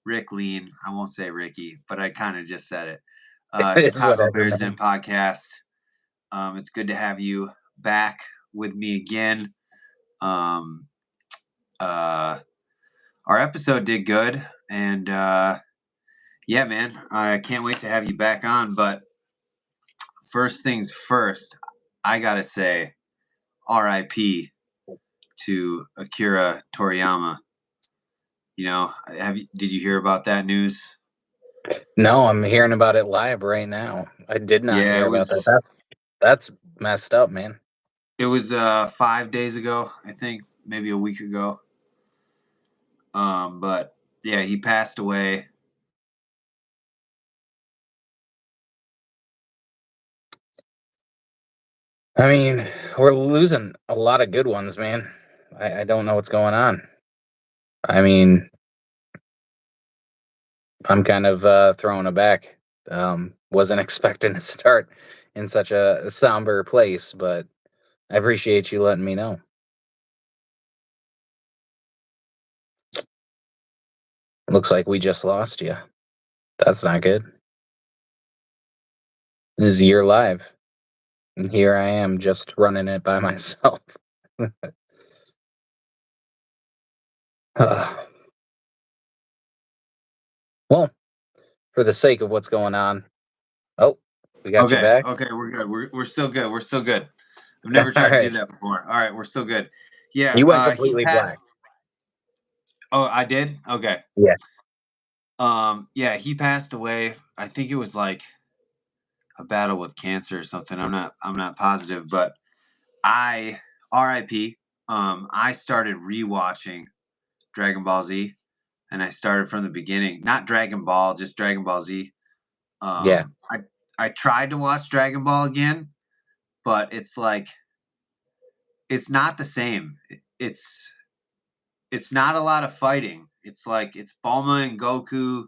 Rick Leen. I won't say Ricky, but I kind of just said it. It's Chicago whatever, Bears Den man. podcast. It's good to have you back with me again. Um, uh, our episode did good, and yeah, man, I can't wait to have you back on. But first things first, I gotta say, R.I.P. to Akira Toriyama. Did you hear about that news? No, I'm hearing about it live right now. I did not Yeah, hear it about that. was That's messed up, man. it was 5 days ago, I think, maybe a week ago. But yeah, he passed away. I mean, we're losing a lot of good ones, man. I don't know what's going on. I mean, I'm kind of thrown aback. Wasn't expecting to start in such a somber place, but I appreciate you letting me know. Looks like we just lost you. That's not good. This is Year Live, and here I am just running it by myself. Uh, well, for the sake of what's going on. Oh, we got you Okay, back. okay, we're good. We're still good. We're still good. I've All never tried to do right. that before. All right, we're still good. Yeah, You went he completely passed. black. Oh, I did. Okay. Yeah. Yeah, he passed away. I think it was like a battle with cancer or something. I'm not positive, but I R.I.P. I started rewatching Dragon Ball Z, and I started from the beginning. Not Dragon Ball, just Dragon Ball Z. Yeah. I tried to watch Dragon Ball again, but it's like it's not the same. It's not a lot of fighting. It's like it's Bulma and Goku.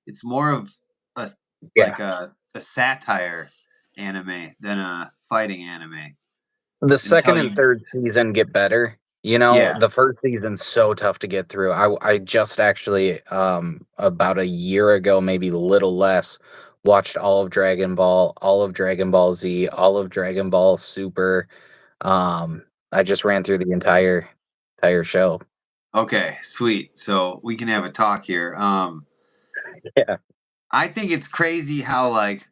It's more of a Yeah. like a satire anime than a fighting anime. The Until second and you, third season get better. You know, yeah, the first season's so tough to get through. I just actually about a year ago, maybe a little less, watched all of Dragon Ball, all of Dragon Ball Z, all of Dragon Ball Super. I just ran through the entire show. okay, sweet. So we can have a talk here. Yeah. I think it's crazy how like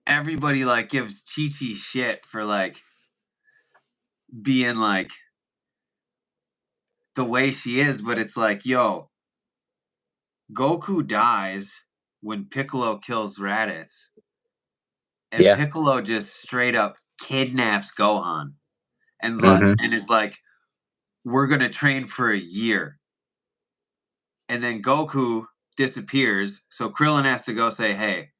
everybody like gives Chi Chi shit for like being like the way she is, but it's like, yo, Goku dies when Piccolo kills Raditz, and Yeah. Piccolo just straight up kidnaps Gohan Mhm. and is like, we're gonna train for a year. And then Goku disappears, so Krillin has to go say, hey,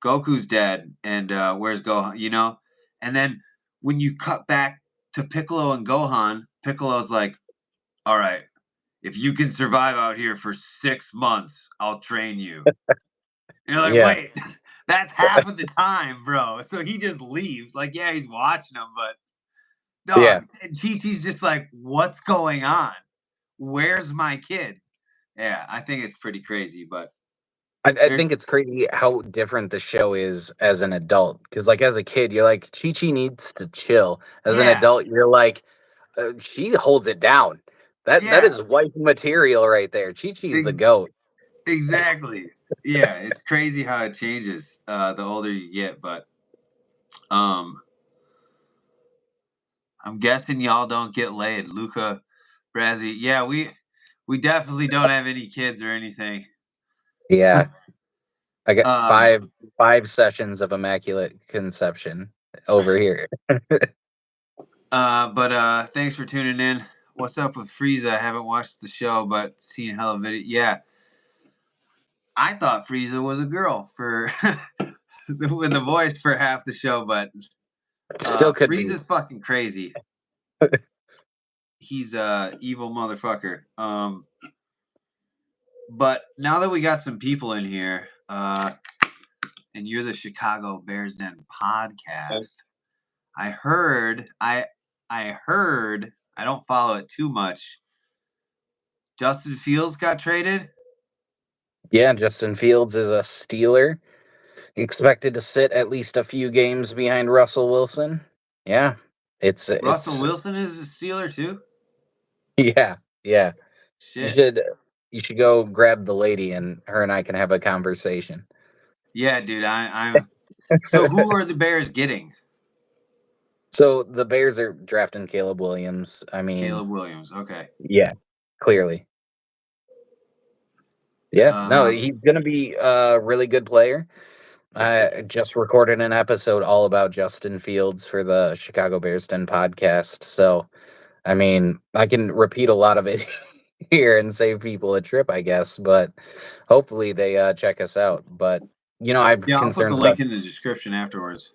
Goku's dead, and where's Gohan? And then when you cut back to Piccolo and Gohan, Piccolo's like, all right, if you can survive out here for 6 months, I'll train you. And you're like, Yeah. wait, that's half of the time, bro. So he just leaves. Like, yeah, he's watching them, but Yeah. dog, Chi-Chi's just like, what's going on? Where's my kid? Yeah, I think it's pretty crazy, but I there's think it's crazy how different the show is as an adult. Because, like, as a kid, you're like, Chi Chi needs to chill. As an yeah, adult, you're like, she holds it down. That yeah, is wife material right there. Chi Chi's the ex- goat. exactly. Yeah, it's crazy how it changes the older you get, but um I'm guessing y'all don't get laid. Luca Brazzi. Yeah, we definitely don't have any kids or anything. Yeah, I got um five sessions of immaculate conception over here. but thanks for tuning in. What's up with Frieza? I haven't watched the show, but seen hell of video. Yeah, I thought Frieza was a girl for with the voice for half the show, but Still could be. Frieza's fucking crazy. He's a evil motherfucker. But now that we got some people in here, and you're the Chicago Bears Den podcast, I heard I heard, I don't follow it too much. Justin Fields got traded. Yeah, Justin Fields is a Steeler, expected to sit at least a few games behind Russell Wilson. Yeah, Russell it's Wilson is a Steeler too. yeah, yeah. You Shit. should you should go grab the lady and her and I can have a conversation. Yeah, dude. I'm. So who are the Bears getting? So the Bears are drafting Caleb Williams. I mean, Caleb Williams. Okay. yeah, clearly. Yeah, no, Um. he's gonna be a really good player. I just recorded an episode all about Justin Fields for the Chicago Bears Den podcast. So, I mean, I can repeat a lot of it here and save people a trip, I guess. But hopefully they check us out. But I have Yeah, I'll put the concerns about. link in the description afterwards.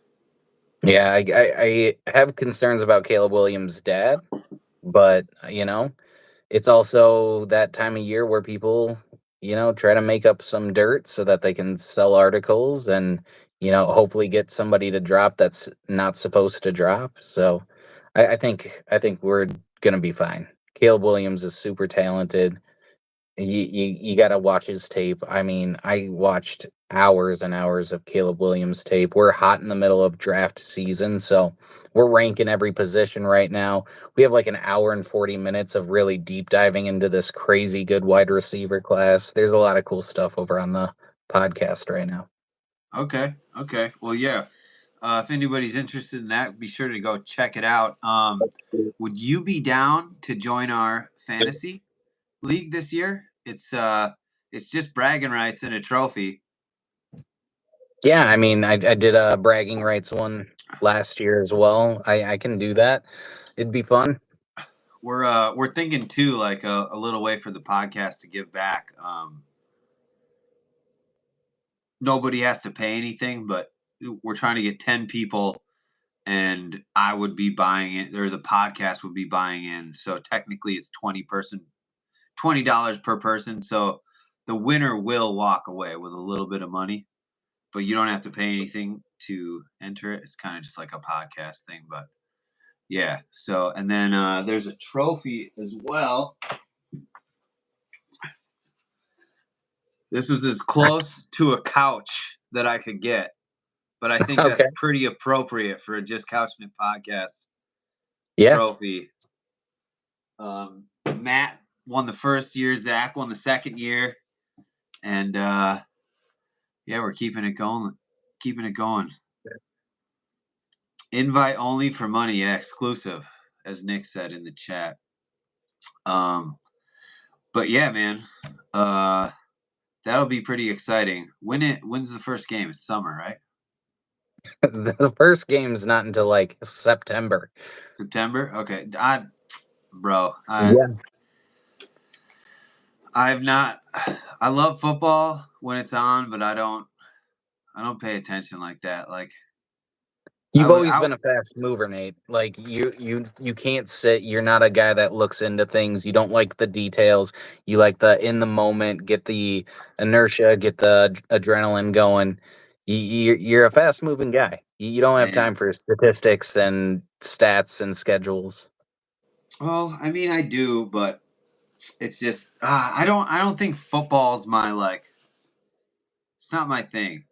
Yeah, I have concerns about Caleb Williams' dad, but it's also that time of year where people, try to make up some dirt so that they can sell articles and, hopefully get somebody to drop that's not supposed to drop. So I think we're gonna be fine. Caleb Williams is super talented. You got to watch his tape. I mean, I watched hours and hours of Caleb Williams tape. We're hot in the middle of draft season, so we're ranking every position right now. We have like an hour and 40 minutes of really deep diving into this crazy good wide receiver class. There's a lot of cool stuff over on the podcast right now. Okay. Okay. Well, yeah. If anybody's interested in that, be sure to go check it out. Would you be down to join our fantasy league this year? It's just bragging rights and a trophy. Yeah, I mean, I did a bragging rights one last year as well. I can do that. It'd be fun. We're thinking too, like a little way for the podcast to give back. Nobody has to pay anything, but we're trying to get 10 people, and I would be buying it, or the podcast would be buying in. So technically, it's $20 per person. So the winner will walk away with a little bit of money, but you don't have to pay anything to enter it. It's kind of just like a podcast thing, but yeah. So and then there's a trophy as well. This was as close to a couch that I could get, but I think that's Okay. pretty appropriate for a Just Couchman podcast Yeah. trophy. Matt won the first year, Zach won the second year, and yeah, we're keeping it going. Keeping it going. Invite only for money, yeah, exclusive, as Nick said in the chat. Um, but yeah, man, uh, that'll be pretty exciting. When's the first game? It's summer, right? The first game's not until like September. September. Okay, bro, Yeah. I've not. I love football when it's on, but I don't pay attention like that. Like I You've would. always been a fast mover, Nate. Like you can't sit. You're not a guy that looks into things. You don't like the details. You like the in the moment, get the inertia, get the adrenaline going. You're a fast moving guy. You don't I have am. time for statistics and stats and schedules. Well, I mean, I do, but it's just I don't think football's my like. It's not my thing.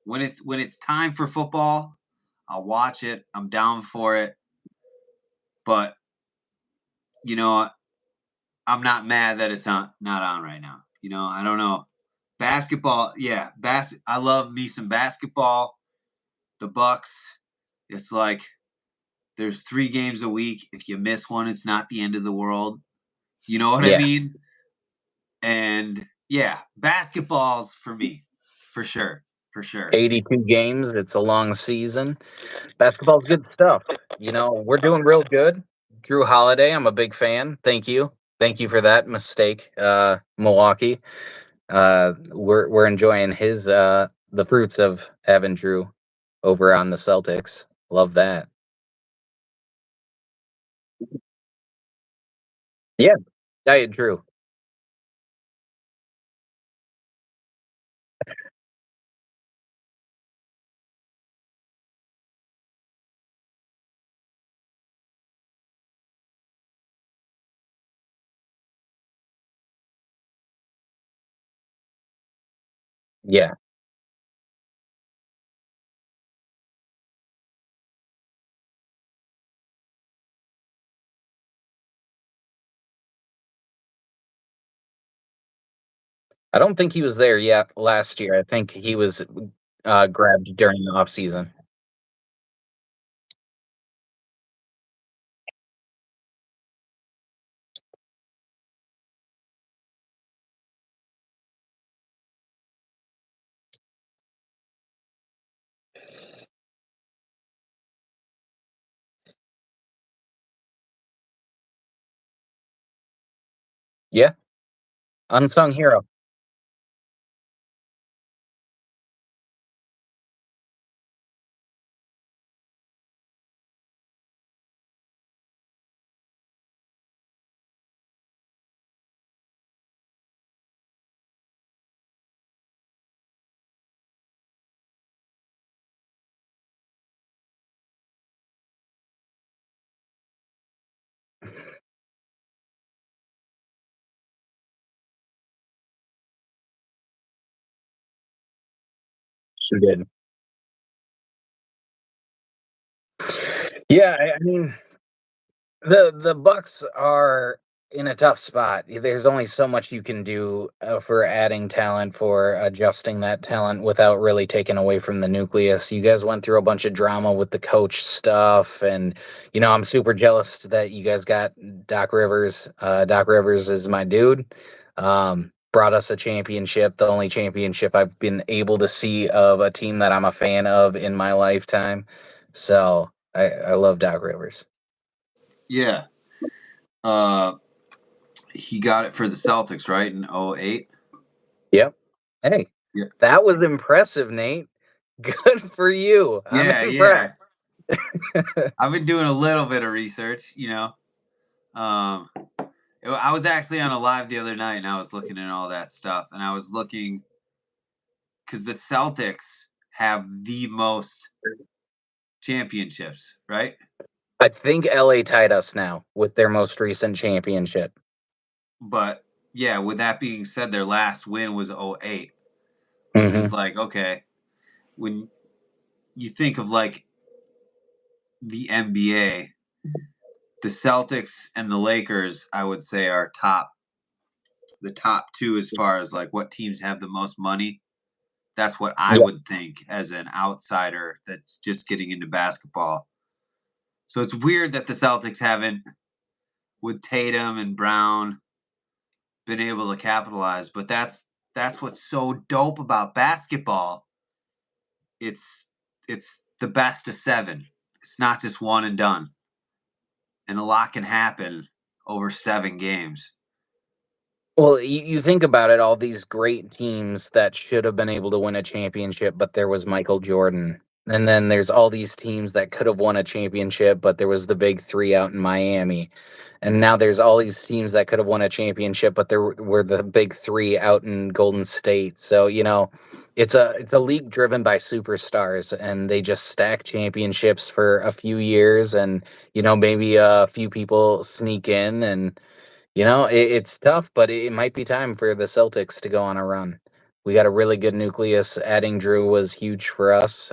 When it's time for football, I'll watch it. I'm down for it. But you know, I'm not mad that it's not on right now. I don't know. Basketball, yeah, I love me some basketball. The Bucks, it's like there's 3 games a week. If you miss one, it's not the end of the world. You know what I Yeah, mean? And yeah, basketball's for me, for sure, for sure. 82 games. It's a long season. Basketball's good stuff. We're doing real good. Drew Holiday, I'm a big fan. Thank you. Thank you for that mistake, Milwaukee. We're enjoying his the fruits of having Drew over on the Celtics. Love that. Yeah, Diet Drew. Yeah. I don't think he was there yet last year. I think he was, grabbed during the off season. Yeah, unsung hero. She did. Yeah, I mean, the Bucks are in a tough spot. There's only so much you can do, for adding talent, for adjusting that talent without really taking away from the nucleus. You guys went through a bunch of drama with the coach stuff, and I'm super jealous that you guys got Doc Rivers. Doc Rivers is my dude. Brought us a championship, the only championship I've been able to see of a team that I'm a fan of in my lifetime. So I love Doc Rivers. Yeah. Uh, he got it for the Celtics, right, in '08. Yep. Hey, Yeah. that was impressive, Nate. Good for you. I'm Yeah, yeah. impressed. I've been doing a little bit of research, you know. Um, I was actually on a live the other night and I was looking at all that stuff and I was looking because the Celtics have the most championships, right? I think LA tied us now with their most recent championship. But yeah, with that being said, their last win was '08, which is Mhm. like, okay, when you think of like the NBA, the Celtics and the Lakers, I would say are the top two as far as like what teams have the most money. That's what I Yeah. would think as an outsider that's just getting into basketball. So it's weird that the Celtics haven't, with Tatum and Brown, been able to capitalize. But that's what's so dope about basketball. It's the best of seven. It's not just one and done, and a lot can happen over 7 games. Well, you think about it, all these great teams that should have been able to win a championship, but there was Michael Jordan. And then there's all these teams that could have won a championship, but there was the big three out in Miami. And now there's all these teams that could have won a championship, but there were the big three out in Golden State. So, it's a league driven by superstars, and they just stack championships for a few years, and maybe a few people sneak in, and it's tough, but it might be time for the Celtics to go on a run. We got a really good nucleus. Adding Drew was huge for us,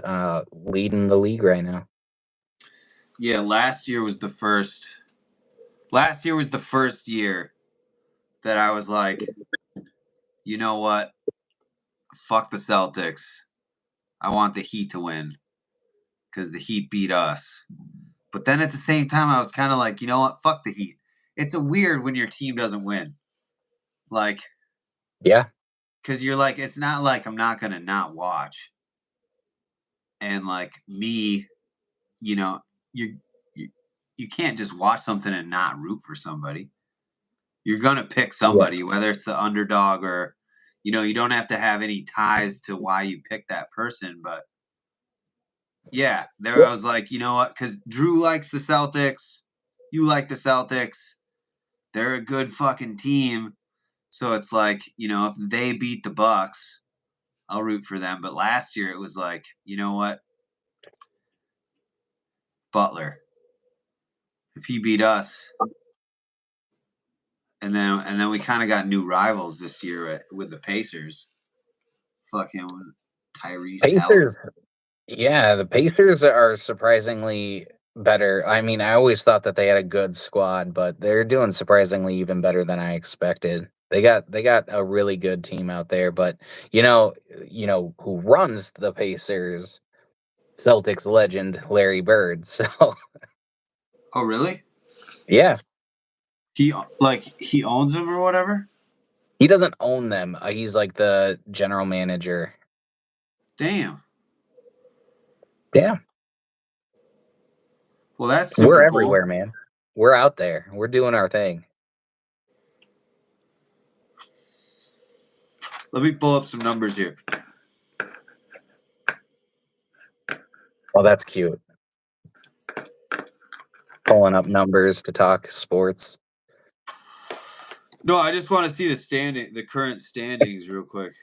leading the league right now. Yeah, last year was the first year that I was like, you know what? Fuck the Celtics. I want the Heat to win because the Heat beat us. But then at the same time, I was kind of like, you know what? Fuck the Heat. It's a weird when your team doesn't win. Like, Yeah, because you're like, it's not like I'm not going to not watch. And like me, you know, you, you, you can't just watch something and not root for somebody. You're going to pick yeah, somebody, whether it's the underdog or, you don't have to have any ties to why you pick that person. But yeah, there yeah. I was like, you know what? Because Drew likes the Celtics. You like the Celtics. They're a good fucking team. So it's like, if they beat the Bucks, I'll root for them. But last year it was like, you know what? Butler. If he beat us, and then we kind of got new rivals this year with the Pacers. fucking Tyrese Halliburton. Pacers. Yeah, the Pacers are surprisingly better. I mean, I always thought that they had a good squad, but they're doing surprisingly even better than I expected. They got a really good team out there, but who runs the Pacers? Celtics legend Larry Bird. So, Oh, really? yeah, He owns them or whatever? he doesn't own them. He's like the general manager. Damn. Yeah, Well, that's super we're cool. everywhere, man. We're out there. We're doing our thing. Let me pull up some numbers here. Oh, that's cute. Pulling up numbers to talk sports. No, I just want to see the current standings real quick.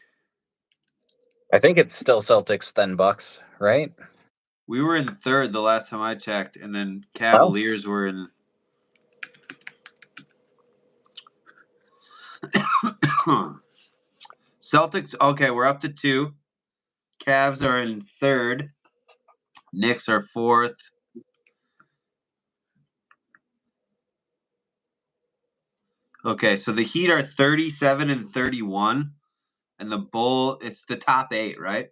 I think it's still Celtics then Bucks, right? We were in third the last time I checked, and then Oh, Cavaliers were in. Celtics. Okay, we're up to 2. Cavs are in third. Knicks are fourth. Okay, so the Heat are 37 and 31, and the Bull. It's the top 8, right?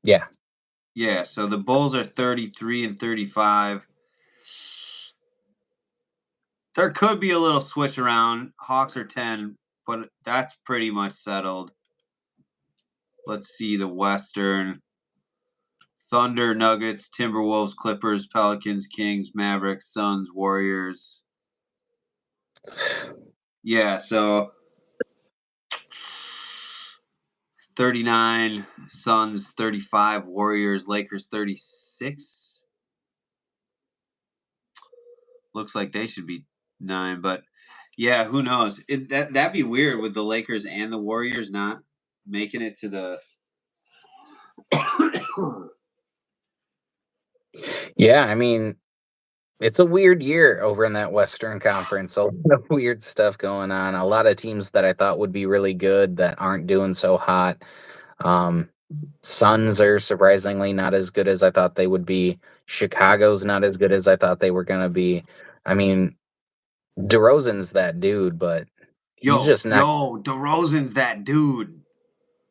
yeah. Yeah. So the Bulls are 33 and 35. There could be a little switch around. Hawks are 10, but that's pretty much settled. Let's see the Western. Thunder, Nuggets, Timberwolves, Clippers, Pelicans, Kings, Mavericks, Suns, Warriors. Yeah, so 39, Suns 35, Warriors, Lakers 36. Looks like they should be 9, but yeah, who knows? That'd be weird with the Lakers and the Warriors not making it to the Yeah, I mean, it's a weird year over in that Western Conference. A lot of weird stuff going on. A lot of teams that I thought would be really good that aren't doing so hot. Um, Suns are surprisingly not as good as I thought they would be. Chicago's not as good as I thought they were going to be. I mean, DeRozan's that dude, but he's Yo, just not. yo, DeRozan's that dude.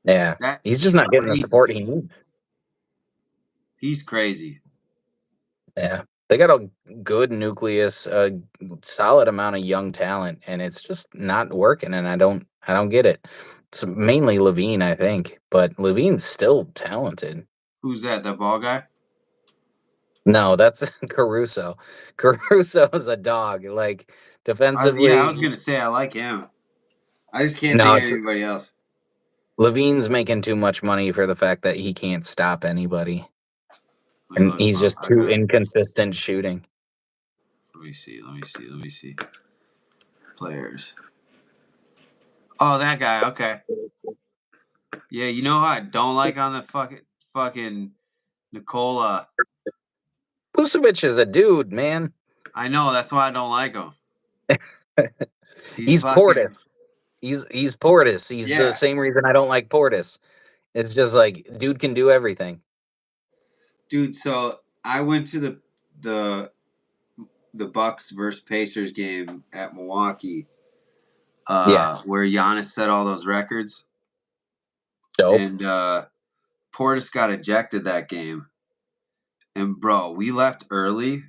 Yeah, he's That's just not getting the support crazy. he needs. He's crazy. Yeah. They got a good nucleus, a solid amount of young talent, and it's just not working, and I don't get it. It's mainly Levine, I think, but Levine's still talented. Who's that? That ball guy? No, that's Caruso. Caruso's a dog. Like Yeah, I was defensively, gonna say I like him. I just can't no, think of it's anybody else. Levine's making too much money for the fact that he can't stop anybody, Let me and look him he's up. just too inconsistent shooting. Let me see. Let me see. Let me see. Players. Oh, that guy. Okay. Yeah, you know who I don't like on the fucking Nikola. Vucevic is a dude, man. I know that's why I don't like him. He's He's fucking Portis. He's Portis. He's the yeah, same reason I don't like Portis. It's just like dude can do everything. dude. So I went to the the Bucks versus Pacers game at Milwaukee, Yeah, where Giannis set all those records, dope. and Portis got ejected that game. And bro, we left early,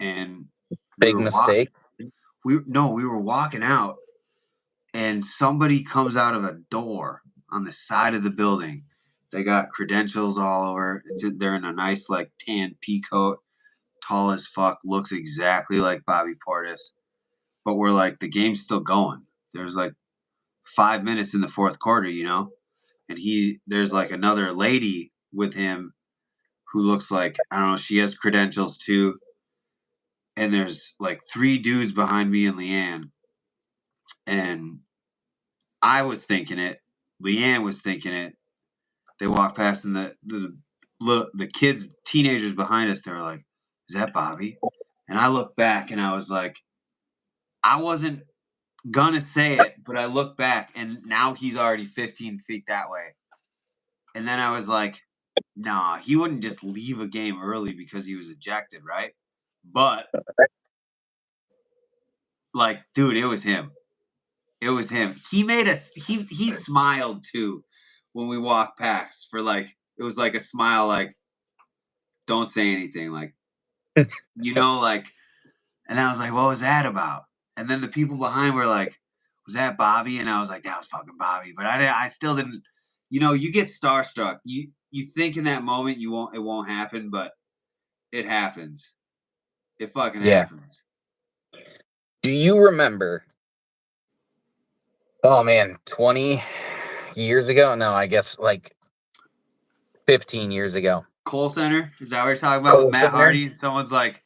and we Big were walk. mistake. We were walking out, and somebody comes out of a door on the side of the building. They got credentials all over. They're in a nice like tan pea coat, tall as fuck, looks exactly like Bobby Portis. But we're like, the game's still going. There's like 5 minutes in the fourth quarter, and there's like another lady with him who looks like, I don't know, she has credentials too. And there's like 3 dudes behind me and Leanne. And I was thinking it. Leanne was thinking it. They walked past, and the kids, teenagers behind us, they were like, "Is that Bobby?" And I looked back, and I was like, I wasn't gonna say it, but I look back and now he's already 15 feet that way. And then I was like, nah, he wouldn't just leave a game early because he was ejected, right? But like, dude, it was him. It was him. He made us. He smiled too when we walked past. For like, it was like a smile, like don't say anything, like like. And I was like, what was that about? And then the people behind were like, was that Bobby? And I was like, that was fucking Bobby. But I still didn't. You get starstruck. You think in that moment it won't happen, but it happens. It fucking Yeah. happens. Do you remember? Oh man, 20 years ago? No, I guess like 15 years ago. Cole Center, is that what you're talking about with Cole Matt Center. Hardy? And someone's like,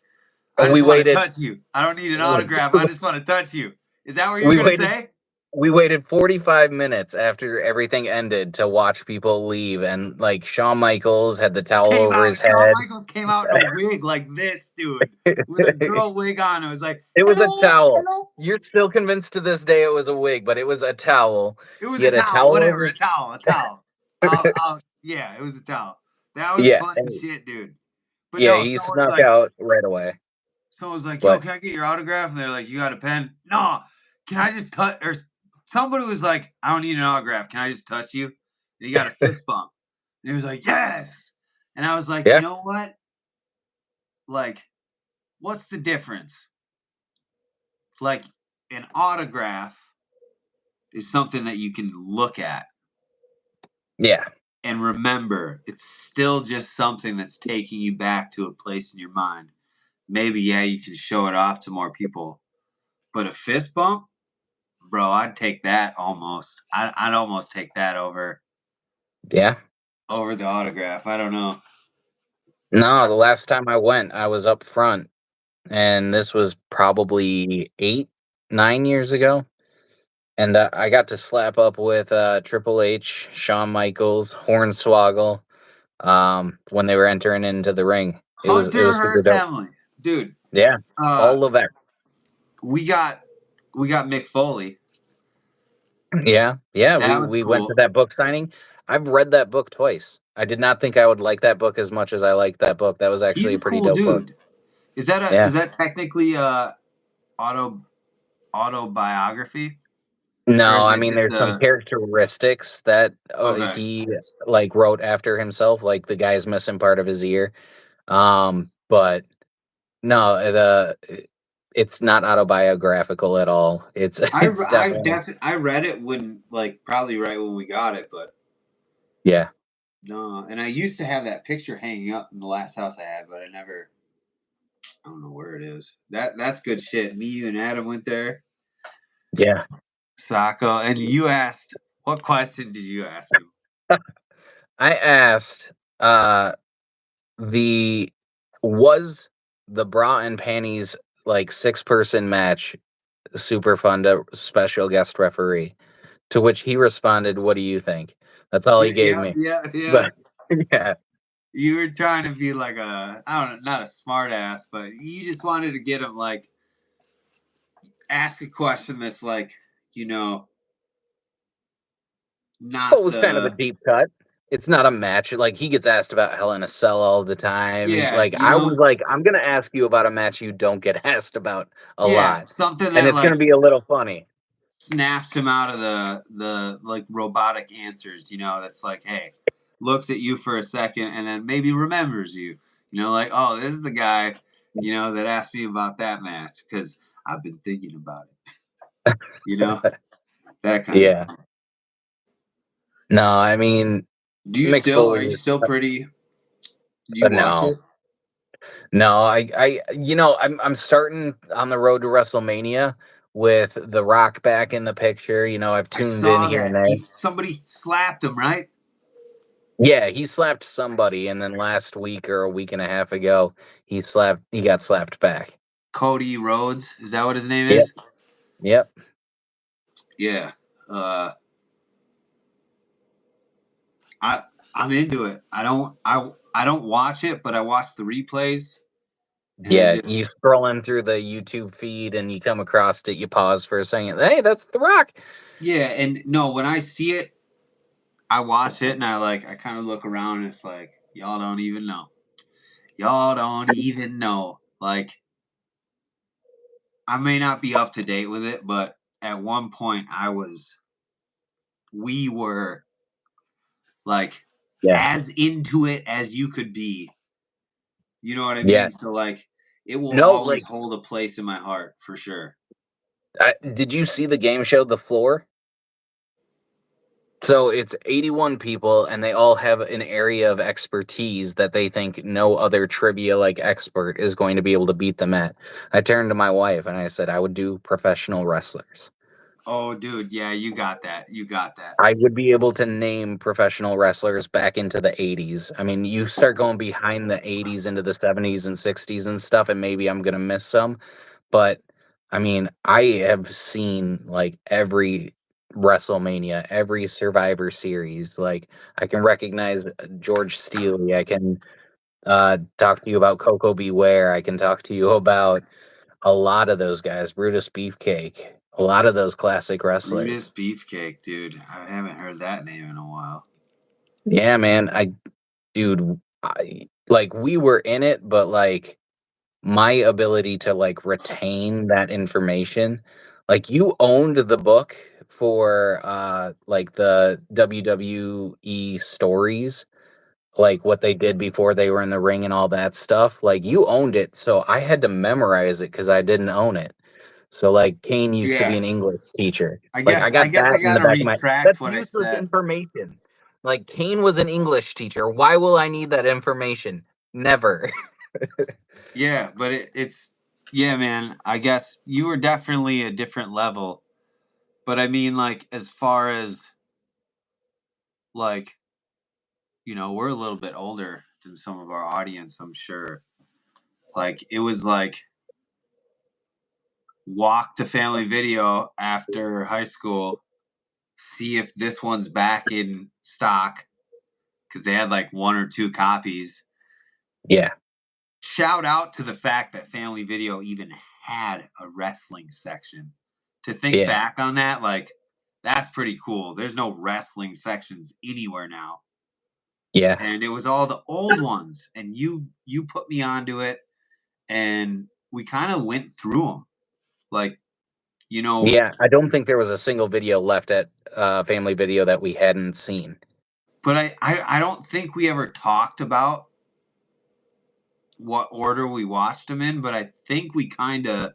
I just We want to waited. touch you. I don't need an autograph. I just want to touch you. Is that what you're We gonna waited. say? We waited 45 minutes after everything ended to watch people leave, and like Shawn Michaels had the towel Came over out. his Shawn head. Michaels came out in a wig like this, dude, with a It girl wig on. It was like, was a hello, towel. hello. You're still convinced to this day it was a wig, but it was a towel. It was He a had a towel, towel whatever, over. a towel, a towel. Yeah, it was a towel. That was Yeah, funny and shit, dude. But yeah, no, he snuck out right away. someone was like, yo, But can I get your autograph? And they're like, you got a pen? No, can I just touch? Or somebody was like, I don't need an autograph. Can I just touch you? And he got a fist bump. And he was like, yes. And I was like, you yeah, know what? Like, what's the difference? Like, an autograph is something that you can look at yeah, and remember. It's still just something that's taking you back to a place in your mind. Maybe, yeah, you can show it off to more people. But a fist bump, bro, I'd take that almost. I'd almost take that yeah. over the autograph. I don't know. No, the last time I went, I was up front, and this was probably 8, 9 years ago. And I got to slap up with Triple H, Shawn Michaels, Hornswoggle, when they were entering into the ring. It was Hunter super Hearst dope. Helmsley, dude. Yeah, Uh, all of that. we got Mick Foley. Yeah, yeah. We That was we went to cool. that book signing. I've read that book twice. I did not think I would like that book as much as I liked that book. That was He's actually a a pretty cool dope book. dude. Yeah. Is that technically auto autobiography, or No, is I it mean just there's some a characteristics that okay? he like wrote after himself, like the guy's missing part of his ear. But no, it's not autobiographical at all. It's it's definitely I read it when like probably right when we got it, but yeah. no. And I used to have that picture hanging up in the last house I had, but I don't know where it is. That's good shit. Me, you, and Adam went there. Yeah. Sacco, and you asked what question did you ask him? I asked uh the was the bra and panties like 6-person match super fun to special guest referee, to which he responded, "What do you think?" That's all he gave Yeah, me. yeah, yeah. But yeah. You were trying to be like a I don't know, not a smart ass, but you just wanted to get him like ask a question that's like, you know, It not was kind of a the deep cut. It's not a match. Like he gets asked about Hell in a Cell all the time. yeah, Like I was like, I'm gonna ask you about a match you don't get asked about a yeah, lot, something and that it's gonna like be a little funny. snaps him out of the like robotic answers, that's like, hey, looks at you for a second and then maybe remembers you. Like, oh, this is the guy, that asked me about that match because I've been thinking about it, you know, that kind of Yeah. thing. No, I mean Mick Are Foley you is still pretty, do you watch no. it? No, I'm starting on the road to WrestleMania with The Rock back in the picture. I've I tuned in saw here and that. there. Somebody slapped him, right? Yeah, he slapped somebody, and then last week or a week and a half ago, he got slapped back. Cody Rhodes, is that what his name Yep. is? Yep. Yeah. Uh I I'm into it. I don't watch it, but I watch the replays. and Yeah, just you scrolling through the YouTube feed and you come across it, you pause for a second. Hey, that's The Rock. yeah, and no, when I see it, I watch it and I kind of look around and it's like y'all don't even know. Y'all don't even know. Like I may not be up to date with it, but at one point we were like Yeah. as into it as you could be. You know what I Yeah. mean? So like it will No, always like, hold a place in my heart for sure. did you see the game show The Floor? So it's 81 people, and they all have an area of expertise that they think no other trivia like expert is going to be able to beat them at. I turned to my wife and I said, I would do professional wrestlers. Oh dude, yeah, you got that. You got that. I would be able to name professional wrestlers back into the 80s. I mean, you start going behind the 80s into the 70s and 60s and stuff, and maybe I'm going to miss some. But I mean, I have seen like every WrestleMania, every Survivor Series. Like, I can recognize George Steele. I can talk to you about Coco Beware. I can talk to you about a lot of those guys, Brutus Beefcake, a lot of those classic Brutus wrestlers. Beefcake, dude. I haven't heard that name in a while. Yeah, man. Dude, we were in it, but like my ability to like retain that information, like you owned the book for like the WWE stories, like what they did before they were in the ring and all that stuff. Like you owned it, so I had to memorize it because I didn't own it. So like Kane used to be Yeah. an English teacher. I Like guess I I got guess I that in the gotta back of my retract that's what I useless said. information. Like Kane was an English teacher. Why will I need that information? Never. Yeah, but it's yeah, man. I guess you were definitely a different level. But I mean, like, as far as like, we're a little bit older than some of our audience, I'm sure. Like, it was like walk to Family Video after high school, see if this one's back in stock because they had like one or two copies. Yeah. Shout out to the fact that Family Video even had a wrestling section. To think Yeah. back on that, like, that's pretty cool. There's no wrestling sections anywhere now. Yeah. And it was all the old ones. And you put me onto it, and we kind of went through them. Like, you know, Yeah, I don't think there was a single video left at Family Video that we hadn't seen. but I don't think we ever talked about what order we watched them in, but I think we kind of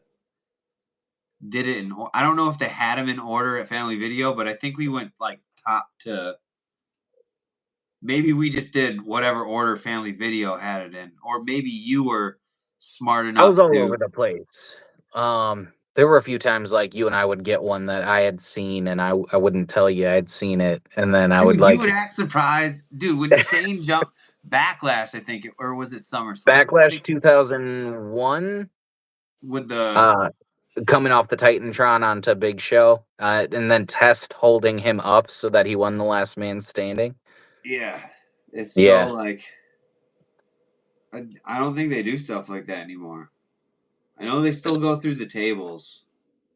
did it in. I don't know if they had them in order at Family Video, but I think we went like top to. Maybe we just did whatever order Family Video had it in, or maybe you were smart I was enough all over to. the place. There were a few times like you and I would get one that I had seen and I wouldn't tell you I'd seen it, and then I would Dude, you would like act surprised, dude. When Shane jumped Backlash, I think, or was it SummerSlam? I Backlash think 2001, with the uh coming off the Titantron onto Big Show, and then Test holding him up so that he won the last man standing. yeah, it's so Yeah. like I don't think they do stuff like that anymore. I know they still go through the tables.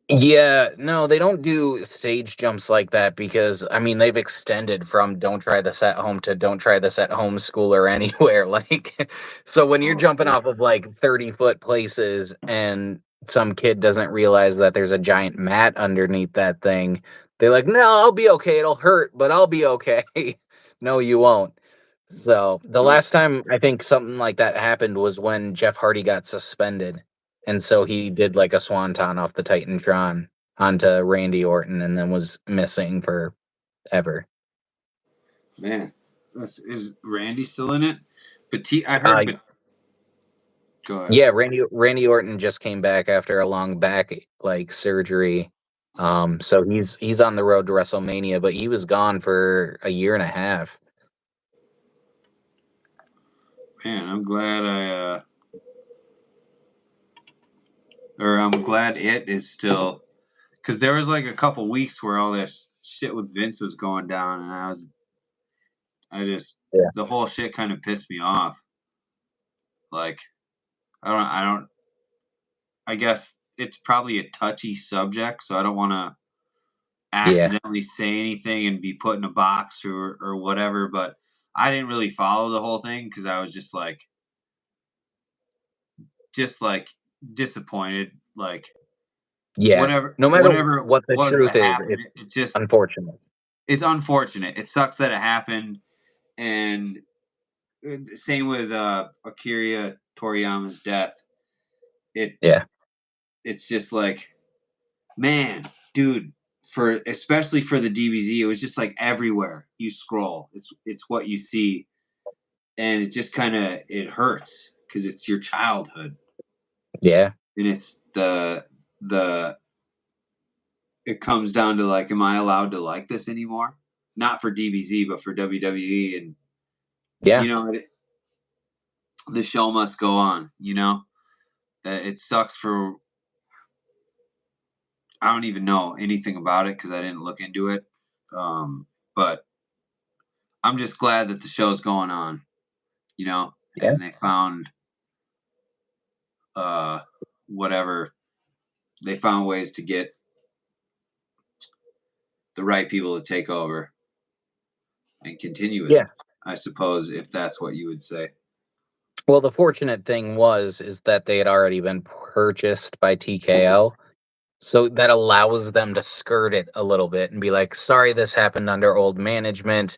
Yeah, no, they don't do stage jumps like that because I mean they've extended from don't try this at home to don't try this at home school or anywhere. Like so when you're Oh jumping shit. off of like 30-foot places and some kid doesn't realize that there's a giant mat underneath that thing, they're like, no, I'll be okay. It'll hurt, but I'll be okay. No, you won't. So the Nope. last time I think something like that happened was when Jeff Hardy got suspended. And so he did like a swanton off the Titantron onto Randy Orton and then was missing forever. Man, is Randy still in it? I Uh heard, but go ahead. yeah, Randy Orton just came back after a long back like surgery. So he's on the road to WrestleMania, but he was gone for a year and a half. Man, I'm glad I'm glad it is still because there was like a couple weeks where all this shit with Vince was going down, and I just Yeah. the whole shit kind of pissed me off. Like I don't. I guess it's probably a touchy subject, so I don't want to Yeah. accidentally say anything and be put in a box or whatever. But I didn't really follow the whole thing because I was just like disappointed. Like Yeah. whatever No matter whatever it what the was truth that is, happened, it's it just unfortunate. it's unfortunate. It sucks that it happened, and same with Akira Toriyama's death. It Yeah. it's just like, man, dude, for especially for the DBZ, it was just like everywhere you scroll. It's what you see, and it just kind of it hurts because it's your childhood, Yeah. and it's the it comes down to like, am I allowed to like this anymore? Not for DBZ, but for WWE, and Yeah. you know, the show must go on. You know that it sucks for. I don't even know anything about it because I didn't look into it. But I'm just glad that the show's going on, Yeah. and they found uh whatever they found ways to get the right people to take over and continue with Yeah. it. I suppose if that's what you would say. Well, the fortunate thing is that they had already been purchased by TKO. So that allows them to skirt it a little bit and be like, sorry, this happened under old management.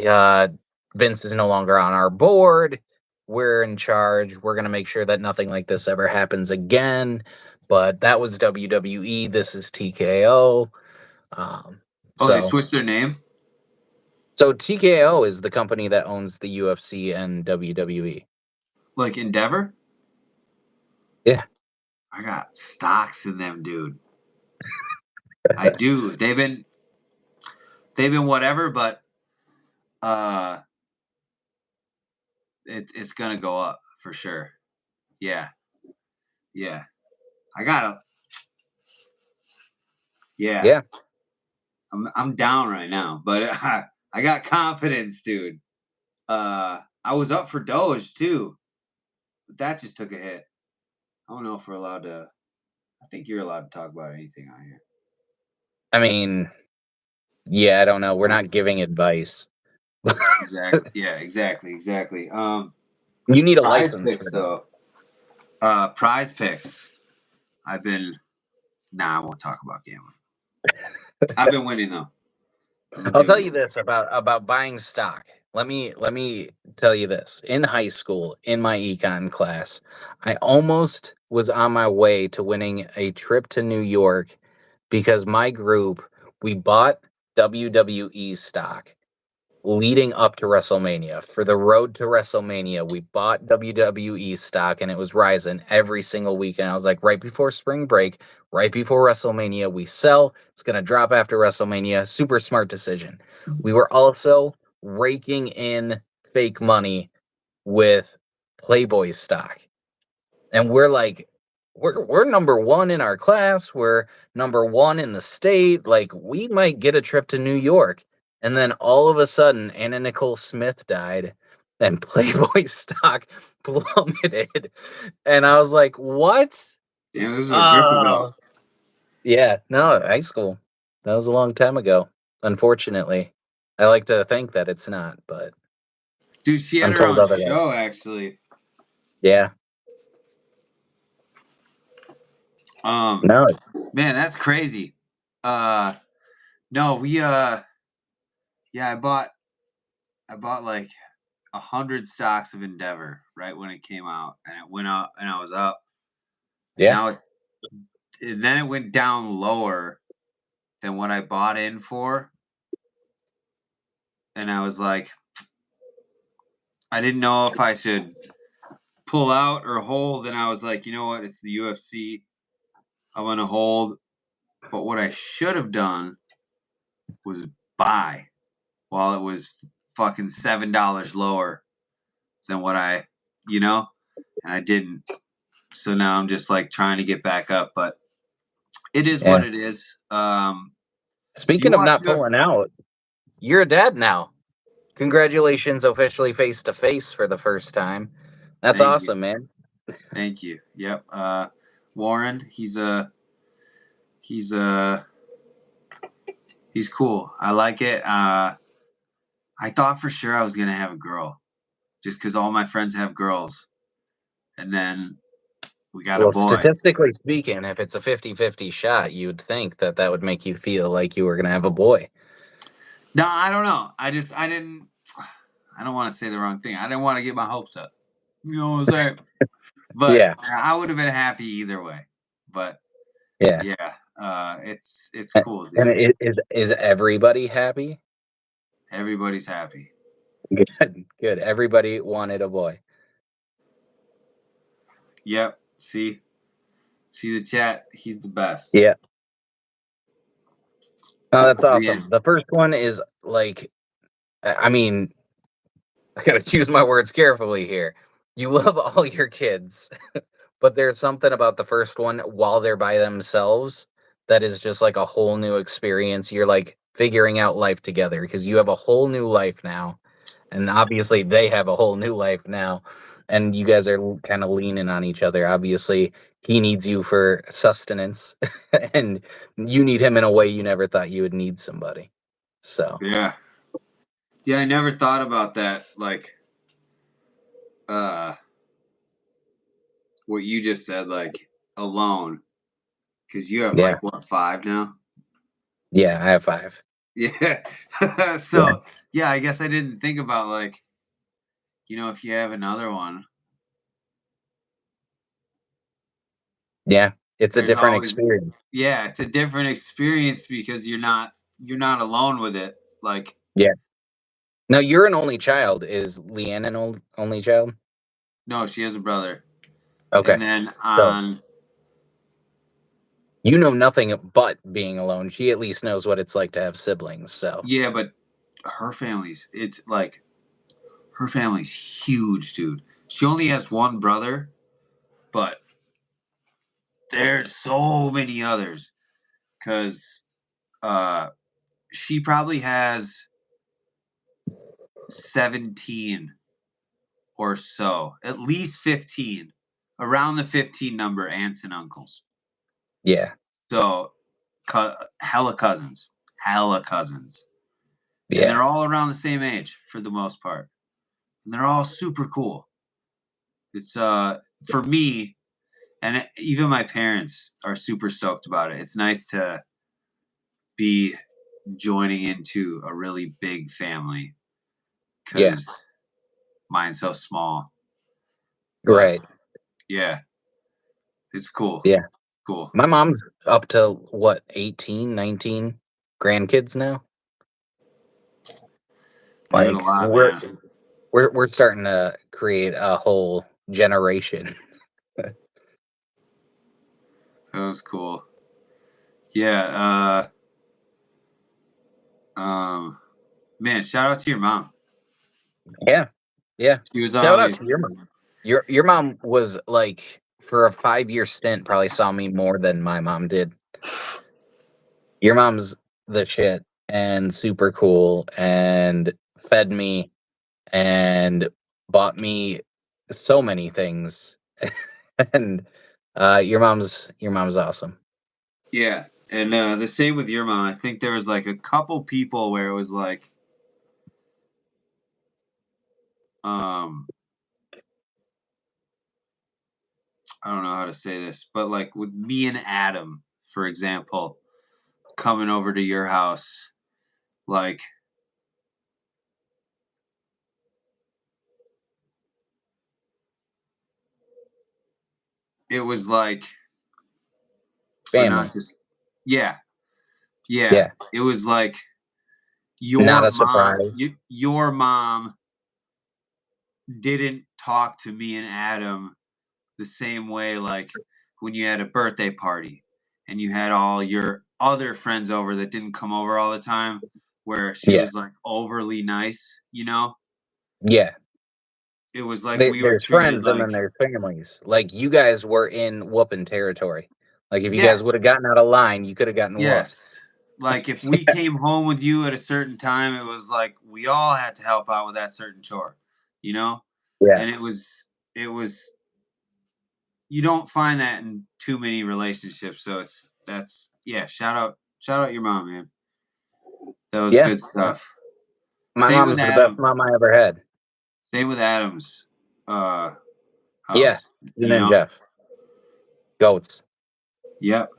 Uh, Vince is no longer on our board. We're in charge. We're going to make sure that nothing like this ever happens again. But that was WWE. This is TKO. Um, Oh, they so, switched their name, so TKO is the company that owns the UFC and WWE. like Endeavor. Yeah. I got stocks in them, dude. I do. They've been whatever, but uh, it's gonna go up for sure. Yeah, yeah. I gotta. Yeah, Yeah. I'm down right now, but I got confidence, dude. I was up for Doge too, but that just took a hit. I don't know if we're allowed to. I think you're allowed to talk about anything on here. I mean, yeah, I don't know. We're not Nice. giving advice. Exactly. Yeah. Exactly. Exactly. You need a Prize license picks for that. though. Prize picks. I've been. Nah, I won't talk about gambling. I've been winning though. I've been I'll tell doing you good. this about buying stock. Let me tell you this. In high school, in my econ class, I almost was on my way to winning a trip to New York because my group, we bought WWE stock leading up to WrestleMania. For the road to WrestleMania, we bought WWE stock and it was rising every single weekend. I was like, right before spring break, right before WrestleMania, we sell. It's going to drop after WrestleMania. Super smart decision. We were also raking in fake money with Playboy stock. And we're like, we're number one in our class. We're number one in the state. Like, we might get a trip to New York. And then all of a sudden, Anna Nicole Smith died and Playboy stock plummeted. And I was like, what? Damn, this is a grip ago. Oh, yeah, no, high school. That was a long time ago. Unfortunately, I like to think that it's not, but Dude, she had I'm her told own otherwise. show actually. Yeah, Um, no, man, that's crazy. Uh, no, yeah, I bought like 100 stocks of Endeavor right when it came out, and it went up, and I was up, and yeah, now and then it went down lower than what I bought in for, and I was like, I didn't know if I should pull out or hold, and I was like, you know what, it's the UFC, I'm gonna hold, but what I should have done was buy while it was fucking $7 lower than what you know, and I didn't. So now I'm just like trying to get back up, but it is what yeah. it is. Do you Speaking of watch not UFC? pulling out, you're a dad now. Congratulations, officially face to face for the first time. That's Thank you. awesome, man. Thank you. Yep. Warren, he's uh he's cool. I like it. I thought for sure I was gonna have a girl, just because all my friends have girls, and then we got a Well, boy. statistically speaking, if it's a 50-50 shot, you'd think that that would make you feel like you were gonna have a boy. No, I don't know. I didn't. I don't want to say the wrong thing. I didn't want to get my hopes up. You know what I'm saying? But Yeah, I would have been happy either way. But yeah. yeah, it's A cool, and dude. is everybody happy? Everybody's happy. Good, good. Everybody wanted a boy. Yep. See the chat. He's the best. Yeah. Oh, that's Yeah. awesome. The first one is, like, I mean, I gotta choose my words carefully here. You love all your kids, but there's something about the first one while they're by themselves that is just like a whole new experience. You're like figuring out life together because you have a whole new life now. And obviously they have a whole new life now. And you guys are kind of leaning on each other. Obviously, he needs you for sustenance, and you need him in a way you never thought you would need somebody. So, Yeah. Yeah. I never thought about that. Like, uh, what you just said. Like alone, because you have yeah. like what, 5 now? Yeah, I have 5. Yeah. Yeah. So yeah, I guess I didn't think about like, if you have another one, Yeah. It's a there's different always experience. yeah, it's a different experience because you're not alone with it. Like, Yeah. Now you're an only child. Is Leanne an only child? no, she has a brother. Okay. And then So on you know nothing but being alone. She at least knows what it's like to have siblings. So yeah, but it's like her family's huge, dude. She only has one brother, but there's so many others cuz uh she probably has 17 or so, at least 15, around the 15 number aunts and uncles. yeah. So, hella cousins, hella cousins. And Yeah. they're all around the same age for the most part. And they're all super cool. It's for me, and even my parents are super stoked about it. It's nice to be joining into a really big family Yeah. cuz mine's so small. But Right. yeah, it's cool. Yeah. Cool. My mom's up to what, 18, 19 grandkids now? Doing a Like lot, we're man. we're starting to create a whole generation. That was cool. Yeah, man, shout out to your mom. Yeah. Yeah. She was Shout out to always your mom. Your mom was like for a 5-year stint probably saw me more than my mom did. Your mom's the shit and super cool and fed me and bought me so many things. And your mom's awesome. yeah, and the same with your mom. I think there was like a couple people where it was like, um, I don't know how to say this, but like with me and Adam, for example, coming over to your house, like it was like, or not Family. just, yeah, yeah, Yeah. it was like Not your a mom, surprise. your mom didn't talk to me and Adam the same way, like when you had a birthday party and you had all your other friends over that didn't come over all the time, where she Yeah. was like overly nice. Yeah. It was like we were There's treated friends and like, then there's families. Like you guys were in whooping territory. Like if you guys would have yes, gotten out of line, you could have gotten whooped. yes. Like if we came home with you at a certain time, it was like we all had to help out with that certain chore, you know? Yeah. And it was you don't find that in too many relationships. So shout out your mom, man. That was Yeah, good stuff. my Same with mom's the best Adam. mom I ever had. Same with Adam's uh Yeah, house. Leen You and know? Jeff, goats. Yep.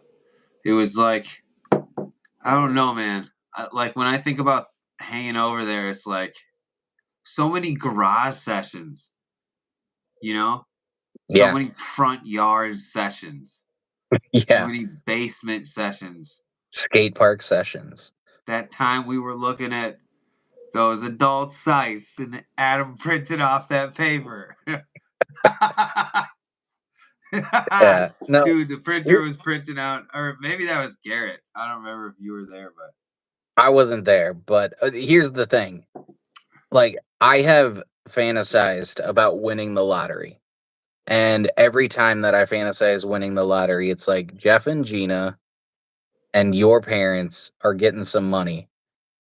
It was like, I don't know, man. Like when I think about hanging over there, it's like so many garage sessions, you know? So Yeah, many front yard sessions, so yeah, many basement sessions. skate park sessions. That time we were looking at those adult sites and Adam printed off that paper. No, Dude, the printer here- was printing out, or maybe that was Garrett. I don't remember if you were there, but I wasn't there, but here's the thing. Like, I have fantasized about winning the lottery. And every time that I fantasize winning the lottery, it's like Jeff and Gina and your parents are getting some money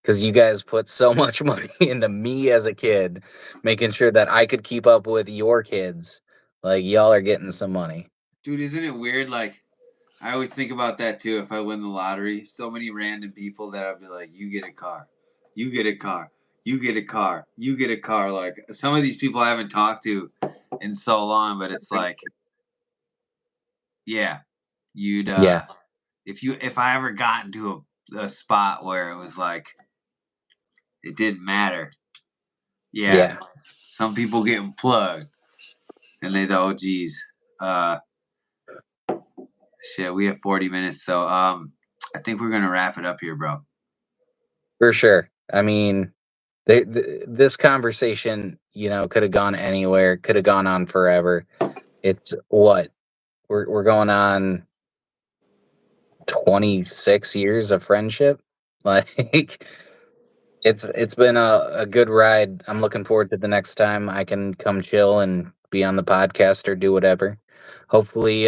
because you guys put so much money into me as a kid, making sure that I could keep up with your kids. Like, y'all are getting some money. dude, isn't it weird? Like, I always think about that too. If I win the lottery, so many random people that I'd be like, "You get a car, you get a car, you get a car, you get a car." Like some of these people I haven't talked to in so long, but it's like, yeah, you'd Yeah, if I ever got into a spot where it was like it didn't matter, yeah, yeah. some people getting plugged, and they thought, "Oh, geez, uh, shit, we have 40 minutes, so I think we're gonna wrap it up here, bro." For sure. I mean, this conversation, could have gone anywhere, could have gone on forever. It's what we're going on 26 years of friendship. Like, it's been a good ride. I'm looking forward to the next time I can come chill and be on the podcast or do whatever. Hopefully,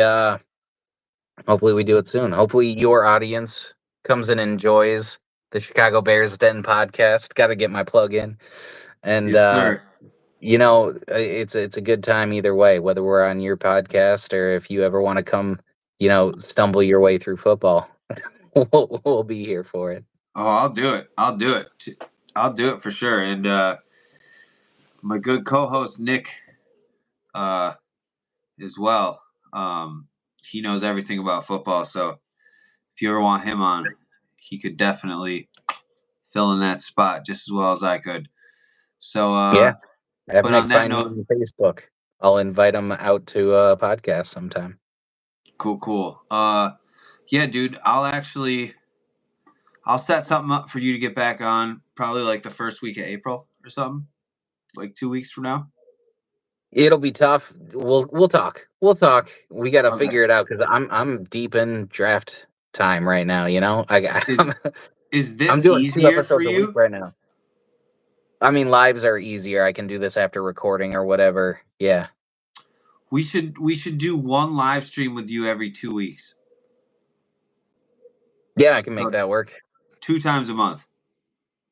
hopefully we do it soon. Hopefully your audience comes and enjoys the Chicago Bears Den podcast. Got to get my plug in. And Yes, sir. it's a good time either way, whether we're on your podcast or if you ever want to come, stumble your way through football. We'll be here for it. Oh, I'll do it. I'll do it. I'll do it for sure. And my good co-host Nick, uh, as well. He knows everything about football, so if you ever want him on, he could definitely fill in that spot just as well as I could. So, Yeah, have but on Nick that find me note, on Facebook. I'll invite him out to a podcast sometime. cool. Yeah, dude, I'll set something up for you to get back on, probably like the first week of April or something, like 2 weeks from now. It'll be tough. We'll talk. We'll talk. We got to Okay. figure it out because I'm deep in draft time right now. Is I'm, is I'm this doing two easier for episodes a week you? right now. I mean, lives are easier. I can do this after recording or whatever. Yeah. We should do one live stream with you every 2 weeks. Yeah, I can make So that work. 2 times a month.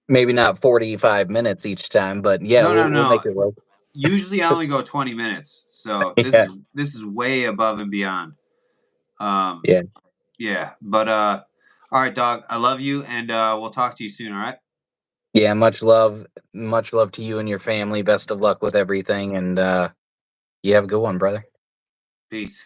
Maybe not 45 minutes each time, but yeah, No, no, we'll no. make it work. Usually I only go 20 minutes. So this Yeah. is this is way above and beyond. Um Yeah. yeah, but all right, dog. I love you and we'll talk to you soon, all right? Yeah, much love. Much love to you and your family. Best of luck with everything and you have a good one, brother. Peace.